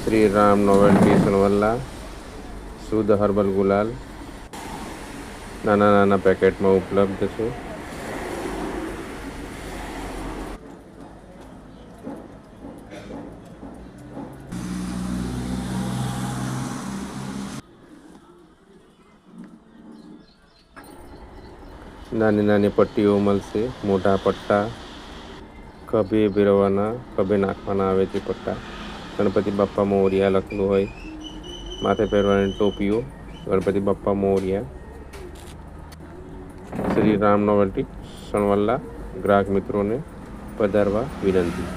Shriram novelty સનવલ્લા શુદ્ધ herbal ગુલાલ નાના નાના પેકેટમાં ઉપલબ્ધ છે. નાની નાની પટ્ટીઓ મળશે. મોટા પટ્ટા ખભે ભેરવાના, ખભે નાખવાના આવે છે પટ્ટા. ગણપતિ બાપ્પા મોરયા લખેલું હોય. માથે પહેરવાની ટોપીઓ ગણપતિ બાપ્પા મોરયા. શ્રી રામ નોવેલ્ટી સણવલ્લા ગ્રાહક મિત્રોને પધારવા વિનંતી.